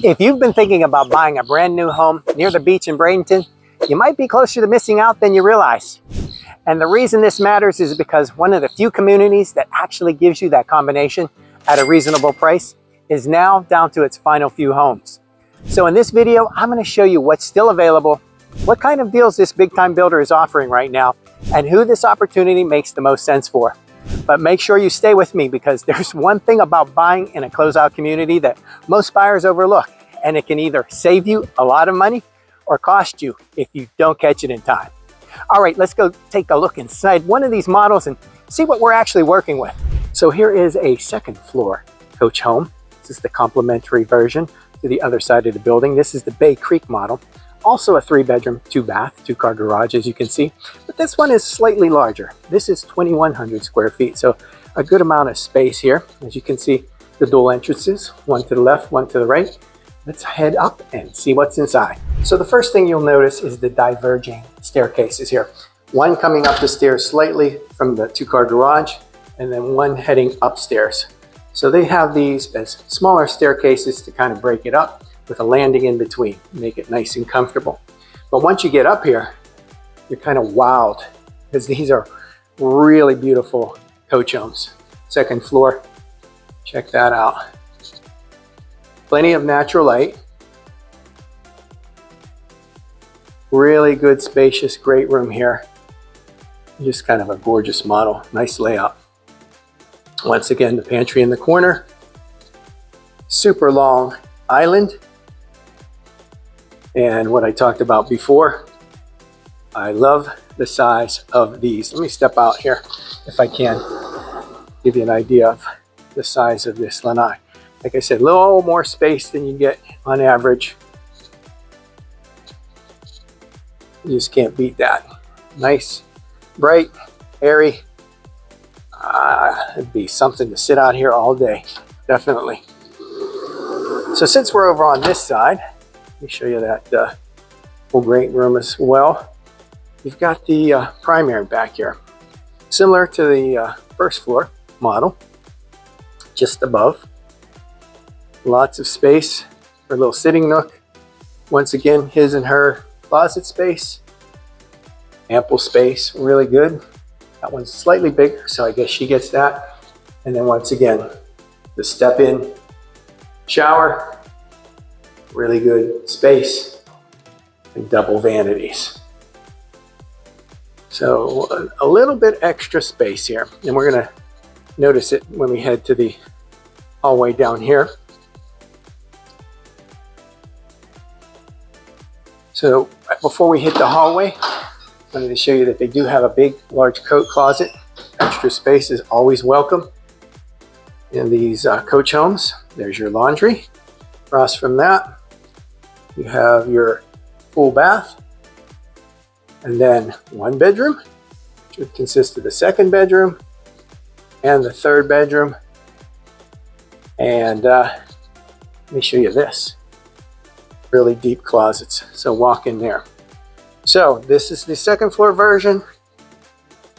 If you've been thinking about buying a brand new home near the beach in Bradenton, you might be closer to missing out than you realize. And the reason this matters is because one of the few communities that actually gives you that combination at a reasonable price is now down to its final few homes. So in this video, I'm going to show you what's still available, what kind of deals this big time builder is offering right now, and who this opportunity makes the most sense for. But make sure you stay with me, because there's one thing about buying in a closeout community that most buyers overlook, and it can either save you a lot of money or cost you if you don't catch it in time. All right, let's go take a look inside one of these models and see what we're actually working with. So here is a second floor coach home. This is the complimentary version to the other side of the building. This is the Baycreek model. Also a 3-bedroom, 2-bath, 2-car garage, as you can see. But this one is slightly larger. This is 2,100 square feet, so a good amount of space here. As you can see, the dual entrances, one to the left, one to the right. Let's head up and see what's inside. So the first thing you'll notice is the diverging staircases here. One coming up the stairs slightly from the 2-car garage, and then one heading upstairs. So they have these as smaller staircases to kind of break it up, with a landing in between, make it nice and comfortable. But once you get up here, you're kind of wowed, because these are really beautiful coach homes. Second floor, check that out. Plenty of natural light. Really good, spacious, great room here. Just kind of a gorgeous model, nice layout. Once again, the pantry in the corner. Super long island. And what I talked about before, I love the size of these. Let me step out here if I can, give you an idea of the size of this Lennar. Like I said, a little more space than you get on average. You just can't beat that. Nice, bright, airy. It'd be something to sit out here all day, definitely. So since we're over on this side, let me show you that full great room as well. You've got the primary back here, similar to the first floor model, just above. Lots of space for a little sitting nook. Once again, his and her closet space. Ample space, really good. That one's slightly bigger, so I guess she gets that. And then once again, the step-in shower. Really good space and double vanities. So a little bit extra space here, and we're gonna notice it when we head to the hallway down here. So before we hit the hallway, I wanted to show you that they do have a big, large coat closet. Extra space is always welcome in these coach homes. There's your laundry. Across from that, you have your full bath, and then one bedroom, which would consist of the second bedroom and the third bedroom. And let me show you this. Really deep closets, so walk in there. So this is the second floor version,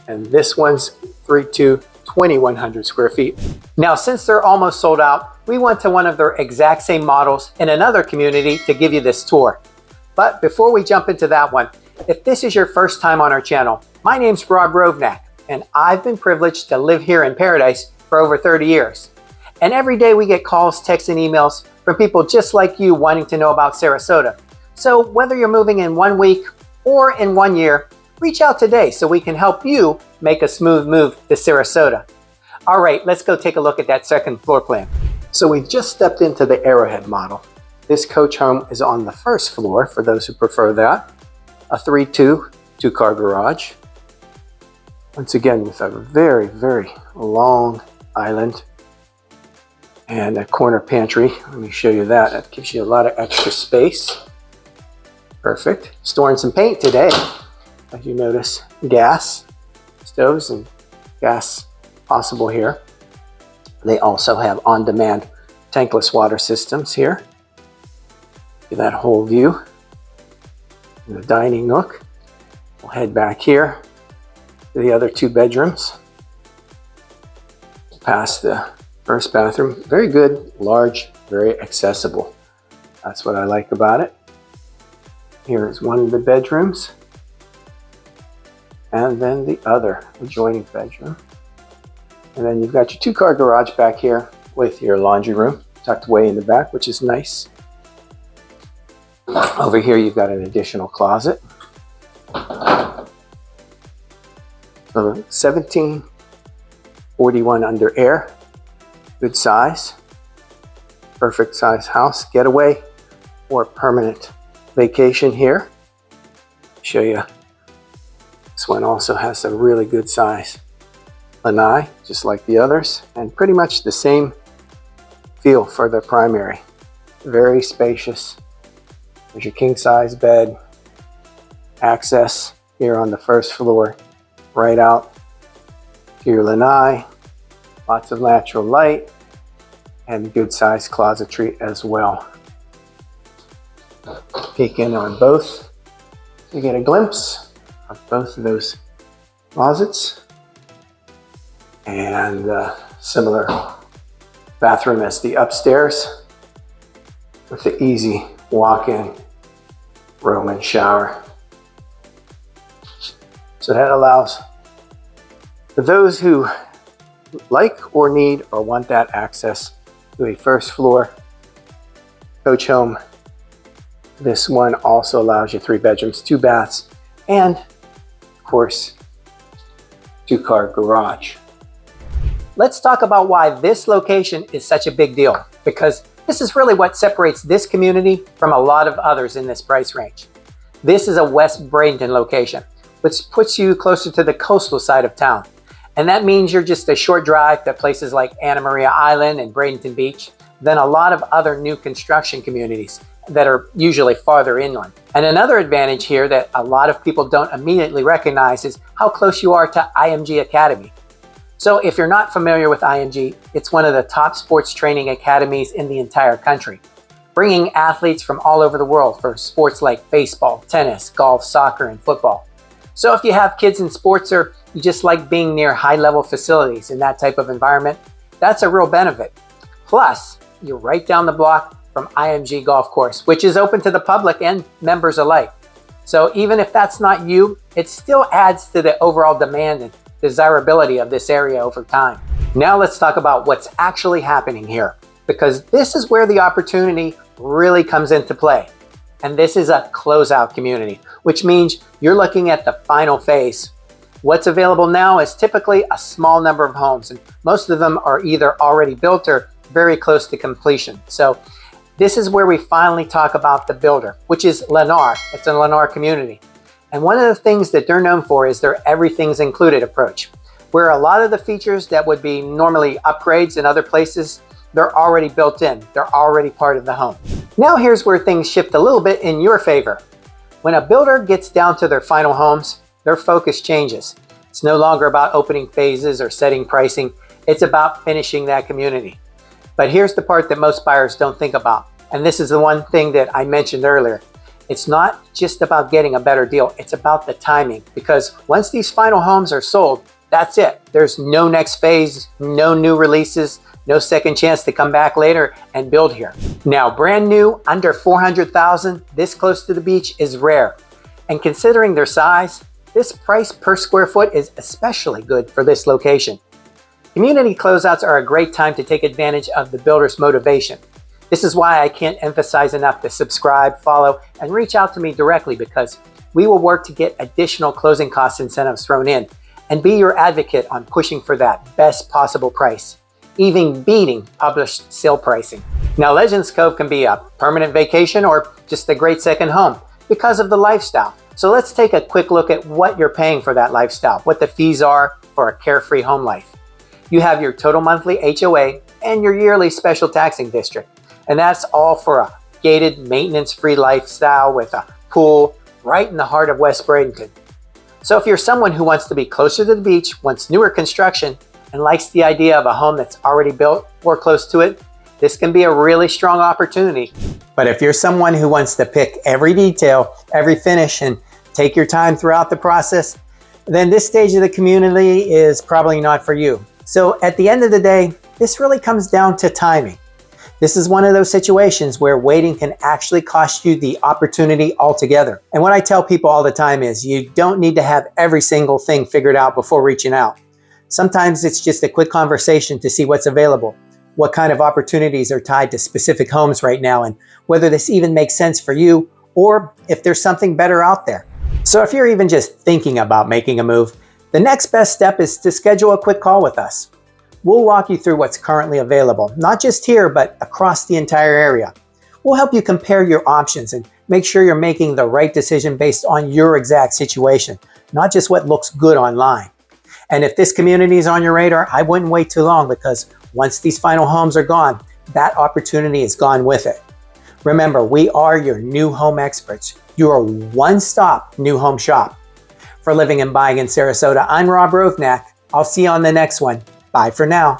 and this one's 2,100 square feet. Now, since they're almost sold out, we went to one of their exact same models in another community to give you this tour. But before we jump into that one, if this is your first time on our channel, my name's Rob Rovnak, and I've been privileged to live here in Paradise for over 30 years. And every day we get calls, texts, and emails from people just like you wanting to know about Sarasota. So whether you're moving in 1 week or in 1 year, reach out today so we can help you make a smooth move to Sarasota. All right, let's go take a look at that second floor plan. So we've just stepped into the Arrowhead model. This coach home is on the first floor, for those who prefer that. A 3-2, 2-car garage. Once again, with a very, very long island and a corner pantry. Let me show you that. That gives you a lot of extra space. Perfect. Storing some paint today. As you notice, gas stoves and gas possible here. They also have on-demand tankless water systems here. Get that whole view. And the dining nook. We'll head back here to the other 2 bedrooms. Past the first bathroom. Very good, large, very accessible. That's what I like about it. Here is one of the bedrooms, and then the other adjoining bedroom. And then you've got your 2-car garage back here with your laundry room tucked away in the back, which is nice. Over here you've got an additional closet. So 1741 under air, good size, perfect size house, getaway or permanent vacation here. Show you, this one also has a really good size lanai, just like the others, and pretty much the same feel for the primary. Very spacious. There's your king size bed, access here on the first floor, right out to your lanai, lots of natural light, and good sized closetry as well. Peek in on both to get a glimpse of both of those closets, and similar bathroom as the upstairs with the easy walk-in Roman shower. So that allows for those who like or need or want that access to a first floor coach home. This one also allows you 3 bedrooms, 2 baths, and of course, 2-car garage. Let's talk about why this location is such a big deal, because this is really what separates this community from a lot of others in this price range. This is a West Bradenton location, which puts you closer to the coastal side of town. And that means you're just a short drive to places like Anna Maria Island and Bradenton Beach than a lot of other new construction communities that are usually farther inland. And another advantage here that a lot of people don't immediately recognize is how close you are to IMG Academy. So if you're not familiar with IMG, it's one of the top sports training academies in the entire country, bringing athletes from all over the world for sports like baseball, tennis, golf, soccer, and football. So if you have kids in sports or you just like being near high-level facilities in that type of environment, that's a real benefit. Plus, you're right down the block from IMG Golf Course, which is open to the public and members alike. So even if that's not you, it still adds to the overall demand and desirability of this area over time. Now let's talk about what's actually happening here, because this is where the opportunity really comes into play. And this is a closeout community, which means you're looking at the final phase. What's available now is typically a small number of homes, and most of them are either already built or very close to completion. So this is where we finally talk about the builder, which is Lennar. It's a Lennar community. And one of the things that they're known for is their everything's included approach, where a lot of the features that would be normally upgrades in other places, they're already built in. They're already part of the home. Now here's where things shift a little bit in your favor. When a builder gets down to their final homes, their focus changes. It's no longer about opening phases or setting pricing. It's about finishing that community. But here's the part that most buyers don't think about. And this is the one thing that I mentioned earlier. It's not just about getting a better deal. It's about the timing, because once these final homes are sold, that's it. There's no next phase, no new releases, no second chance to come back later and build here. Now, brand new, under $400,000, this close to the beach is rare. And considering their size, this price per square foot is especially good for this location. Community closeouts are a great time to take advantage of the builder's motivation. This is why I can't emphasize enough to subscribe, follow, and reach out to me directly, because we will work to get additional closing cost incentives thrown in and be your advocate on pushing for that best possible price, even beating published sale pricing. Now, Legends Cove can be a permanent vacation or just a great second home because of the lifestyle. So let's take a quick look at what you're paying for that lifestyle, what the fees are for a carefree home life. You have your total monthly HOA and your yearly special taxing district. And that's all for a gated, maintenance-free lifestyle with a pool right in the heart of West Bradenton. So if you're someone who wants to be closer to the beach, wants newer construction, and likes the idea of a home that's already built or close to it, this can be a really strong opportunity. But if you're someone who wants to pick every detail, every finish, and take your time throughout the process, then this stage of the community is probably not for you. So at the end of the day, this really comes down to timing. This is one of those situations where waiting can actually cost you the opportunity altogether. And what I tell people all the time is you don't need to have every single thing figured out before reaching out. Sometimes it's just a quick conversation to see what's available, what kind of opportunities are tied to specific homes right now, and whether this even makes sense for you or if there's something better out there. So if you're even just thinking about making a move, the next best step is to schedule a quick call with us. We'll walk you through what's currently available, not just here, but across the entire area. We'll help you compare your options and make sure you're making the right decision based on your exact situation, not just what looks good online. And if this community is on your radar, I wouldn't wait too long, because once these final homes are gone, that opportunity is gone with it. Remember, we are your new home experts, your one-stop new home shop. For Living and Buying in Sarasota, I'm Rob Rovnak. I'll see you on the next one. Bye for now.